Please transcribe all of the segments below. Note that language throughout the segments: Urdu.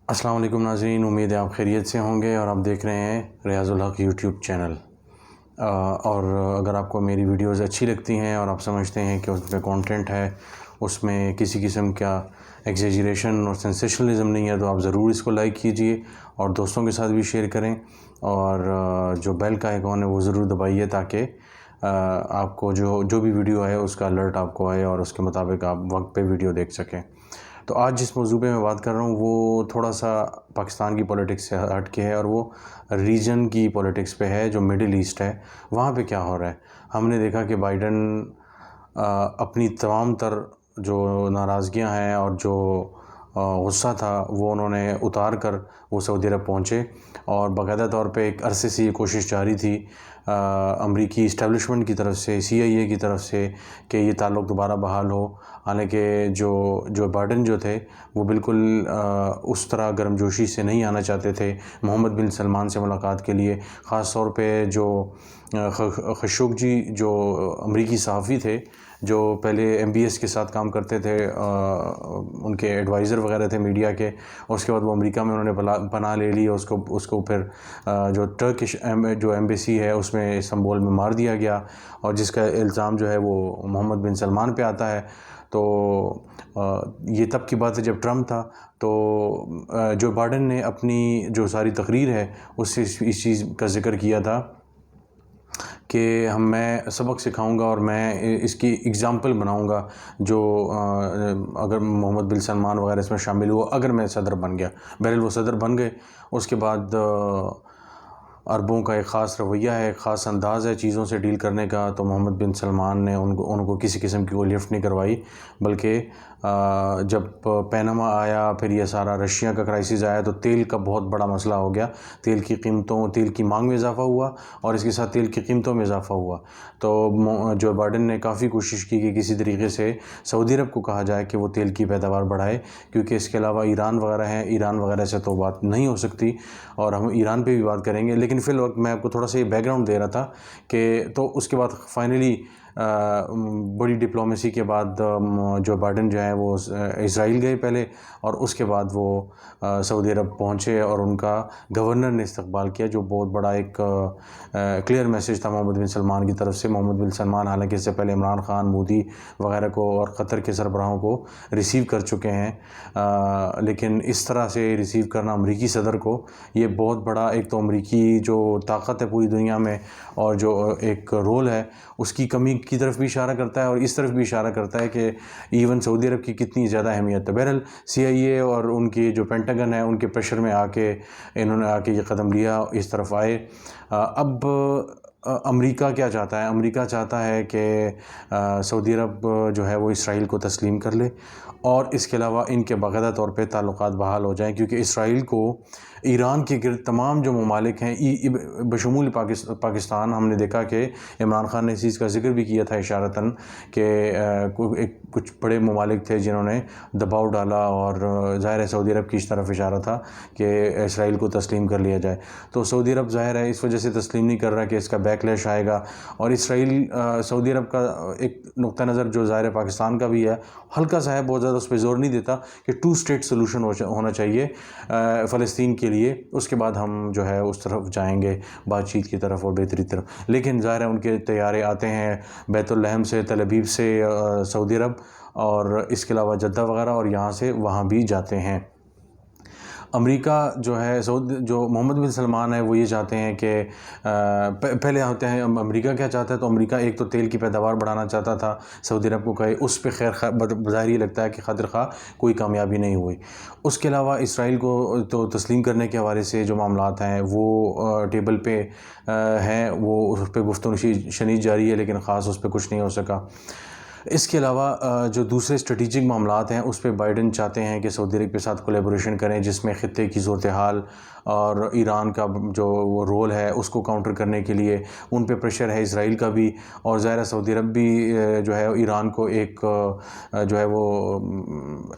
السلام علیکم ناظرین، امید ہے آپ خیریت سے ہوں گے اور آپ دیکھ رہے ہیں ریاض الحق یوٹیوب چینل۔ اور اگر آپ کو میری ویڈیوز اچھی لگتی ہیں اور آپ سمجھتے ہیں کہ اس پہ کانٹینٹ ہے، اس میں کسی قسم کا ایگزیجریشن اور سینسیشنلزم نہیں ہے، تو آپ ضرور اس کو لائک کیجئے اور دوستوں کے ساتھ بھی شیئر کریں، اور جو بیل کا آئیکن ہے وہ ضرور دبائیے تاکہ آپ کو جو بھی ویڈیو ہے اس کا الرٹ آپ کو آئے اور اس کے مطابق آپ وقت پہ ویڈیو دیکھ سکیں۔ تو آج جس موضوع پہ میں بات کر رہا ہوں وہ تھوڑا سا پاکستان کی پولیٹکس سے ہٹ کے ہے، اور وہ ریجن کی پولیٹکس پہ ہے، جو مڈل ایسٹ ہے وہاں پہ کیا ہو رہا ہے۔ ہم نے دیکھا کہ بائیڈن اپنی تمام تر جو ناراضگیاں ہیں اور جو غصہ تھا وہ انہوں نے اتار کر وہ سعودی عرب پہنچے، اور باقاعدہ طور پہ ایک عرصے سے یہ کوشش جاری تھی امریکی اسٹیبلشمنٹ کی طرف سے، CIA کی طرف سے، کہ یہ تعلق دوبارہ بحال ہو۔ حالانکہ جو بائیڈن جو تھے وہ بالکل اس طرح گرم جوشی سے نہیں آنا چاہتے تھے محمد بن سلمان سے ملاقات کے لیے، خاص طور پہ جو خشوگی جو امریکی صحافی تھے، جو پہلے MBS کے ساتھ کام کرتے تھے، ان کے ایڈوائزر وغیرہ تھے میڈیا کے، اور اس کے بعد وہ امریکہ میں انہوں نے پناہ لے لی، اور اس کو پھر جو ٹرکش جو ایمبیسی ہے اس میں استنبول میں مار دیا گیا، اور جس کا الزام جو ہے وہ محمد بن سلمان پہ آتا ہے۔ تو یہ تب کی بات ہے جب ٹرمپ تھا، تو جو بائیڈن نے اپنی جو ساری تقریر ہے اس سے اس چیز کا ذکر کیا تھا کہ میں سبق سکھاؤں گا اور میں اس کی اگزامپل بناؤں گا، جو اگر محمد بن سلمان وغیرہ اس میں شامل ہوا، اگر میں صدر بن گیا۔ بہرحال وہ صدر بن گئے۔ اس کے بعد عربوں کا ایک خاص رویہ ہے، ایک خاص انداز ہے چیزوں سے ڈیل کرنے کا، تو محمد بن سلمان نے ان کو کسی قسم کی کوئی لفٹ نہیں کروائی، بلکہ جب پینما آیا، پھر یہ سارا رشیا کا کرائسس آیا، تو تیل کا بہت بڑا مسئلہ ہو گیا، تیل کی مانگ میں اضافہ ہوا، اور اس کے ساتھ تیل کی قیمتوں میں اضافہ ہوا۔ تو جو بائیڈن نے کافی کوشش کی کہ کسی طریقے سے سعودی عرب کو کہا جائے کہ وہ تیل کی پیداوار بڑھائے، کیونکہ اس کے علاوہ ایران وغیرہ ہیں، ایران وغیرہ سے تو بات نہیں ہو سکتی، اور ہم ایران پہ بھی بات کریں گے۔ لیکن فی الوقت میں آپ کو تھوڑا سا یہ بیک گراؤنڈ دے رہا تھا کہ تو اس کے بعد فائنلی بڑی ڈپلومیسی کے بعد جو بائیڈن جو ہیں وہ اسرائیل گئے پہلے، اور اس کے بعد وہ سعودی عرب پہنچے، اور ان کا گورنر نے استقبال کیا، جو بہت بڑا ایک کلیئر میسیج تھا محمد بن سلمان کی طرف سے۔ محمد بن سلمان حالانکہ اس سے پہلے عمران خان، مودی وغیرہ کو اور قطر کے سربراہوں کو ریسیو کر چکے ہیں، لیکن اس طرح سے ریسیو کرنا امریکی صدر کو، یہ بہت بڑا، ایک تو امریکی جو طاقت ہے پوری دنیا میں اور جو ایک رول ہے اس کی کمی کی طرف بھی اشارہ کرتا ہے، اور اس طرف بھی اشارہ کرتا ہے کہ ایون سعودی عرب کی کتنی زیادہ اہمیت ہے۔ بہرحال CIA اور ان کی جو پینٹاگن ہے ان کے پریشر میں آ کے انہوں نے یہ قدم لیا، اس طرف آئے۔ اب امریکہ کیا چاہتا ہے؟ امریکہ چاہتا ہے کہ سعودی عرب جو ہے وہ اسرائیل کو تسلیم کر لے، اور اس کے علاوہ ان کے باقاعدہ طور پہ تعلقات بحال ہو جائیں، کیونکہ اسرائیل کو ایران کے گرد تمام جو ممالک ہیں بشمول پاکستان، ہم نے دیکھا کہ عمران خان نے اس چیز کا ذکر بھی کیا تھا اشارتاً کہ کچھ بڑے ممالک تھے جنہوں نے دباؤ ڈالا، اور ظاہر ہے سعودی عرب کی اس طرف اشارہ تھا کہ اسرائیل کو تسلیم کر لیا جائے۔ تو سعودی عرب ظاہر ہے اس وجہ سے تسلیم نہیں کر رہا کہ اس کا بیک لیش آئے گا، اور اسرائیل سعودی عرب کا ایک نقطہ نظر جو ظاہر پاکستان کا بھی ہے، ہلکا سا ہے، بہت زیادہ اس پہ زور نہیں دیتا کہ 2 اسٹیٹ سولوشن ہونا چاہیے فلسطین کے لیے، اس کے بعد ہم جو ہے اس طرف جائیں گے، بات چیت کی طرف اور بہتری طرف۔ لیکن ظاہر ہے ان کے طیارے آتے ہیں بیت لحم سے، تل ابیب سے سعودی عرب، اور اس کے علاوہ جدہ وغیرہ، اور یہاں سے وہاں بھی جاتے ہیں۔ امریکہ جو ہے جو محمد بن سلمان ہے وہ یہ چاہتے ہیں کہ پہلے ہوتے ہیں امریکہ کیا چاہتا ہے، تو امریکہ ایک تو تیل کی پیداوار بڑھانا چاہتا تھا، سعودی عرب کو کہے، اس پہ خیر بظاہر یہ لگتا ہے کہ خاطر خواہ کوئی کامیابی نہیں ہوئی۔ اس کے علاوہ اسرائیل کو تو تسلیم کرنے کے حوالے سے جو معاملات ہیں وہ ٹیبل پہ ہیں، وہ اس پہ گفتگو شنید جاری ہے، لیکن خاص اس پہ کچھ نہیں ہو سکا۔ اس کے علاوہ جو دوسرے اسٹریٹجک معاملات ہیں اس پہ بائیڈن چاہتے ہیں کہ سعودی عرب کے ساتھ کولیبوریشن کریں، جس میں خطے کی صورتحال اور ایران کا جو وہ رول ہے اس کو کاؤنٹر کرنے کے لیے ان پہ پریشر ہے، اسرائیل کا بھی، اور ظاہر سعودی عرب بھی جو ہے ایران کو ایک جو ہے وہ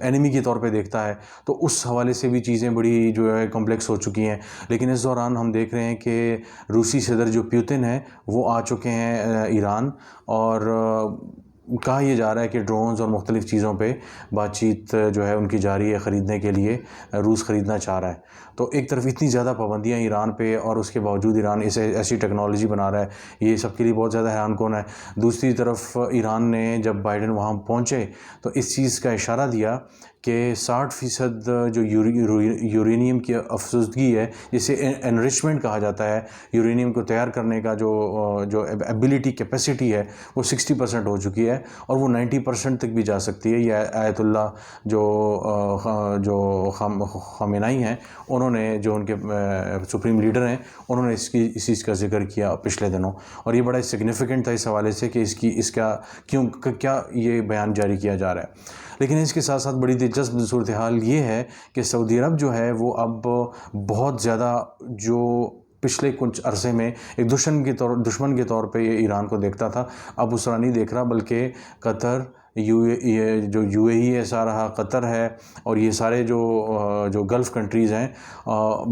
اینیمی کے طور پہ دیکھتا ہے، تو اس حوالے سے بھی چیزیں بڑی جو ہے کمپلیکس ہو چکی ہیں۔ لیکن اس دوران ہم دیکھ رہے ہیں کہ روسی صدر جو پیوتن ہیں وہ آ چکے ہیں ایران، اور کہا یہ جا رہا ہے کہ ڈرونز اور مختلف چیزوں پہ بات چیت جو ہے ان کی جاری ہے خریدنے کے لیے، روس خریدنا چاہ رہا ہے۔ تو ایک طرف اتنی زیادہ پابندیاں ایران پہ، اور اس کے باوجود ایران ایسی ٹیکنالوجی بنا رہا ہے، یہ سب کے لیے بہت زیادہ حیران کن ہے۔ دوسری طرف ایران نے جب بائیڈن وہاں پہنچے تو اس چیز کا اشارہ دیا کہ 60% جو یورینیم کی افزودگی ہے، جسے انرچمنٹ کہا جاتا ہے، یورینیم کو تیار کرنے کا جو ایبیلٹی کیپیسٹی ہے وہ 60% ہو چکی ہے، اور وہ 90% تک بھی جا سکتی ہے۔ یہ آیت اللہ جو خامنائی ہیں، انہوں نے، جو ان کے سپریم لیڈر ہیں، انہوں نے اس چیز کا ذکر کیا پچھلے دنوں، اور یہ بڑا سگنیفیکنٹ تھا اس حوالے سے کہ اس کا کیا یہ بیان جاری کیا جا رہا ہے۔ لیکن اس کے ساتھ ساتھ بڑی دلچسپ صورتحال یہ ہے کہ سعودی عرب جو ہے وہ اب بہت زیادہ، جو پچھلے کچھ عرصے میں ایک دشمن کے طور پہ یہ ایران کو دیکھتا تھا، اب اس طرح نہیں دیکھ رہا، بلکہ قطر، یو اے ای ایسا رہا، قطر ہے، اور یہ سارے جو گلف کنٹریز ہیں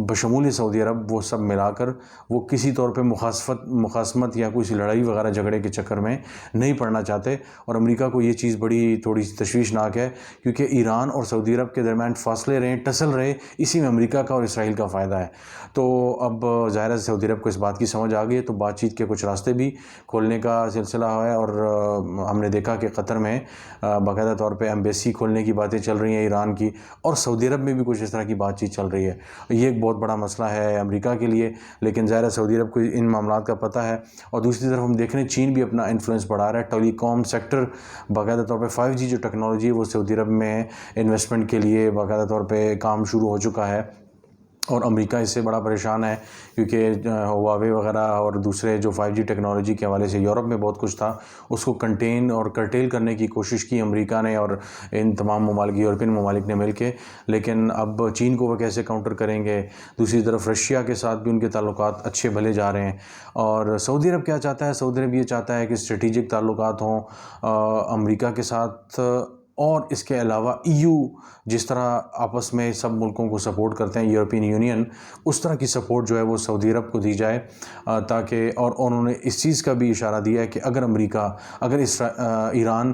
بشمول سعودی عرب، وہ سب ملا کر وہ کسی طور پہ مخاصمت یا کوئی لڑائی وغیرہ جھگڑے کے چکر میں نہیں پڑنا چاہتے۔ اور امریکہ کو یہ چیز تھوڑی تشویشناک ہے، کیونکہ ایران اور سعودی عرب کے درمیان فاصلے رہے، ٹسل رہے، اسی میں امریکہ کا اور اسرائیل کا فائدہ ہے۔ تو اب ظاہر ہے سعودی عرب کو اس بات کی سمجھ آ گئی ہے، تو بات چیت کے کچھ راستے بھی کھولنے کا سلسلہ ہے، اور ہم نے دیکھا کہ قطر میں باقاعدہ طور پہ ایمبیسی کھولنے کی باتیں چل رہی ہیں ایران کی، اور سعودی عرب میں بھی کچھ اس طرح کی بات چیت چل رہی ہے۔ یہ ایک بہت بڑا مسئلہ ہے امریکہ کے لیے، لیکن ظاہر سعودی عرب کو ان معاملات کا پتہ ہے۔ اور دوسری طرف ہم دیکھ رہے ہیں چین بھی اپنا انفلوئنس بڑھا رہا ہے، ٹیلی کام سیکٹر باقاعدہ طور پہ 5G جو ٹیکنالوجی ہے وہ سعودی عرب میں انویسٹمنٹ کے لیے باقاعدہ طور پہ کام شروع ہو چکا ہے، اور امریکہ اس سے بڑا پریشان ہے، کیونکہ ہواوے وغیرہ اور دوسرے جو 5G ٹیکنالوجی کے حوالے سے یورپ میں بہت کچھ تھا، اس کو کنٹین اور کرٹیل کرنے کی کوشش کی امریکہ نے اور ان تمام ممالک، یورپین ممالک نے مل کے، لیکن اب چین کو وہ کیسے کاؤنٹر کریں گے؟ دوسری طرف رشیا کے ساتھ بھی ان کے تعلقات اچھے بھلے جا رہے ہیں، اور سعودی عرب کیا چاہتا ہے؟ سعودی عرب یہ چاہتا ہے کہ اسٹریٹجک تعلقات ہوں امریکہ کے ساتھ، اور اس کے علاوہ EU جس طرح آپس میں سب ملکوں کو سپورٹ کرتے ہیں، یورپین یونین، اس طرح کی سپورٹ جو ہے وہ سعودی عرب کو دی جائے، تاکہ، اور انہوں نے اس چیز کا بھی اشارہ دیا ہے کہ اگر ایران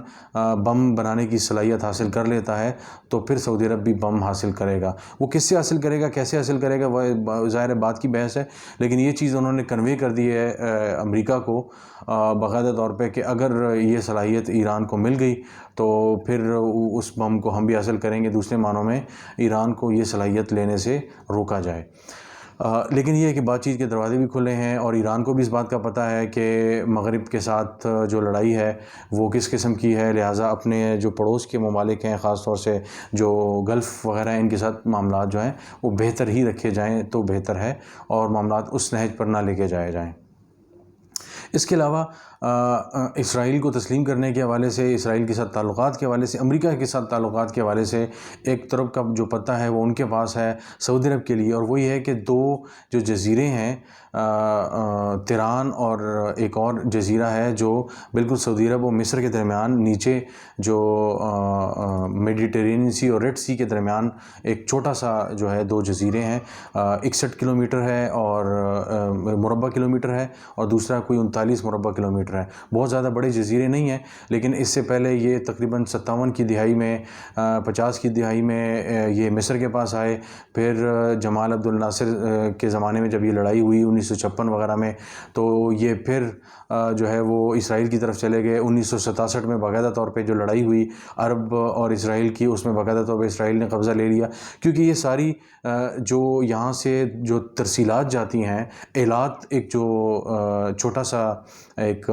بم بنانے کی صلاحیت حاصل کر لیتا ہے تو پھر سعودی عرب بھی بم حاصل کرے گا۔ وہ کس سے حاصل کرے گا، کیسے حاصل کرے گا، وہ ظاہر بات کی بحث ہے، لیکن یہ چیز انہوں نے کنوے کر دی ہے امریکہ کو باقاعدہ طور پہ کہ اگر یہ صلاحیت ایران کو مل گئی تو پھر اس بم کو ہم بھی حاصل کریں گے، دوسرے معنوں میں ایران کو یہ صلاحیت لینے سے روکا جائے۔ لیکن یہ ہے کہ بات چیت کے دروازے بھی کھلے ہیں، اور ایران کو بھی اس بات کا پتہ ہے کہ مغرب کے ساتھ جو لڑائی ہے وہ کس قسم کی ہے، لہٰذا اپنے جو پڑوس کے ممالک ہیں، خاص طور سے جو گلف وغیرہ ہیں، ان کے ساتھ معاملات جو ہیں وہ بہتر ہی رکھے جائیں تو بہتر ہے، اور معاملات اس نہج پر نہ لے کے جائیں۔ اس کے علاوہ اسرائیل کو تسلیم کرنے کے حوالے سے، اسرائیل کے ساتھ تعلقات کے حوالے سے، امریکہ کے ساتھ تعلقات کے حوالے سے ایک طرف کا جو پتہ ہے وہ ان کے پاس ہے سعودی عرب کے لیے، اور وہ یہ ہے کہ دو جو جزیرے ہیں، تیران اور ایک اور جزیرہ ہے جو بالکل سعودی عرب اور مصر کے درمیان نیچے جو میڈیٹرینین سی اور ریڈ سی کے درمیان ایک چھوٹا سا جو ہے دو جزیرے ہیں، 61 کلومیٹر ہے اور مربع کلومیٹر ہے، اور دوسرا کوئی 39 مربع کلومیٹر ہے۔ بہت زیادہ بڑے جزیرے نہیں ہیں، لیکن اس سے پہلے یہ تقریباً 57 کی دہائی میں، 50 کی دہائی میں یہ مصر کے پاس آئے، پھر جمال عبد الناصر کے زمانے میں جب یہ لڑائی ہوئی 1956 وغیرہ میں، تو یہ پھر جو ہے وہ اسرائیل کی طرف چلے گئے۔ 1967 میں باقاعدہ طور پہ جو لڑائی ہوئی عرب اور اسرائیل کی، اس میں باقاعدہ طور پہ اسرائیل نے قبضہ لے لیا، کیونکہ یہ ساری جو یہاں سے جو ترسیلات جاتی ہیں، ایلات، ایک جو چھوٹا سا ایک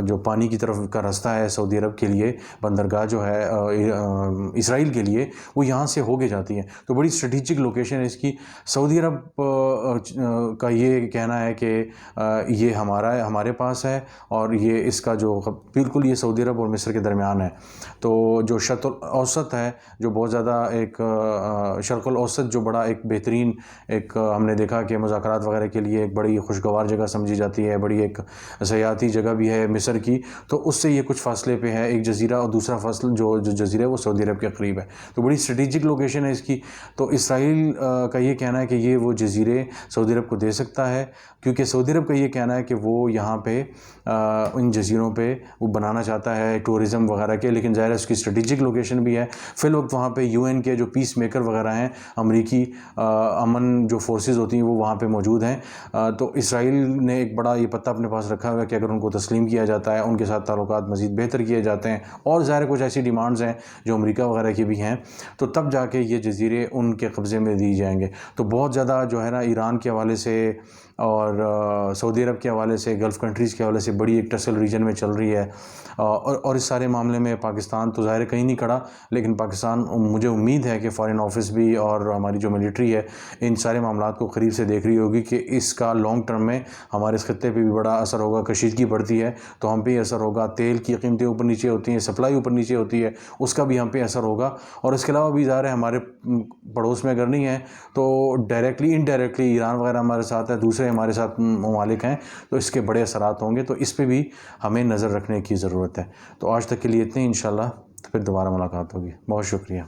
جو پانی کی طرف کا راستہ ہے سعودی عرب کے لیے، بندرگاہ جو ہے اسرائیل کے لیے، وہ یہاں سے ہو کے جاتی ہیں، تو بڑی اسٹریٹجک لوکیشن ہے اس کی۔ سعودی عرب کا یہ کہنا ہے کہ یہ ہمارے پاس ہے، اور یہ اس کا جو بالکل یہ سعودی عرب اور مصر کے درمیان ہے، تو جو شرق الاوسط ہے، جو بہت زیادہ ایک شرق الاوسط جو بڑا ایک بہترین ایک ہم نے دیکھا کہ مذاکرات وغیرہ کے لیے ایک بڑی خوشگوار جگہ سمجھی جاتی ہے، بڑی ایک سیاحتی جگہ بھی ہے مصر کی، تو اس سے یہ کچھ فاصلے پہ ہے ایک جزیرہ، اور دوسرا فاصل جو جزیرہ ہے وہ سعودی عرب کے قریب ہے، تو بڑی اسٹریٹجک لوکیشن ہے اس کی۔ تو اسرائیل کا یہ کہنا ہے کہ یہ وہ جزیرے سعودی عرب کو دے سکتا ہے، کیونکہ سعودی عرب کا یہ کہنا ہے کہ وہ یہاں پہ ان جزیروں پہ وہ بنانا چاہتا ہے ٹورزم وغیرہ کے، لیکن ظاہر ہے اس کی اسٹریٹجک لوکیشن بھی ہے۔ فی الوقت وہاں پہ UN کے جو پیس میکر وغیرہ ہیں، امریکی امن جو فورسز ہوتی ہیں وہ وہاں پہ موجود ہیں، تو اسرائیل نے ایک بڑا یہ پتہ اپنے پاس رکھا ہوا ہے کہ اگر ان کو تسلیم کیا جاتا ہے، ان کے ساتھ تعلقات مزید بہتر کیے جاتے ہیں، اور ظاہر کچھ ایسی ڈیمانڈز ہیں جو امریکہ وغیرہ کی بھی ہیں، تو تب جا کے یہ جزیرے ان کے قبضے میں دی جائیں گے۔ تو بہت زیادہ جو ہے نا ایران کے حوالے سے اور سعودی عرب کے حوالے سے، گلف کنٹریز کے حوالے سے بڑی ایک ٹسل ریجن میں چل رہی ہے، اور اس سارے معاملے میں پاکستان تو ظاہر کہیں نہیں کھڑا، لیکن پاکستان مجھے امید ہے کہ فارن آفس بھی اور ہماری جو ملٹری ہے ان سارے معاملات کو قریب سے دیکھ رہی ہوگی کہ اس کا لانگ ٹرم میں ہمارے اس خطے پہ بھی بڑا اثر ہوگا۔ کشیدگی بڑھتی ہے تو ہم پہ اثر ہوگا، تیل کی قیمتیں اوپر نیچے ہوتی ہیں، سپلائی اوپر نیچے ہوتی ہے، اس کا بھی ہم پہ اثر ہوگا، اور اس کے علاوہ بھی ظاہر ہے ہمارے پڑوس میں اگر نہیں ہے تو ڈائریکٹلی انڈائریکٹلی ایران وغیرہ ہمارے ساتھ ہے، دوسرے ہمارے ساتھ ممالک ہیں، تو اس کے بڑے اثرات ہوں گے، تو اس پہ بھی ہمیں نظر رکھنے کی ضرورت ہے۔ تو آج تک کے لیے اتنے، انشاءاللہ پھر دوبارہ ملاقات ہوگی۔ بہت شکریہ۔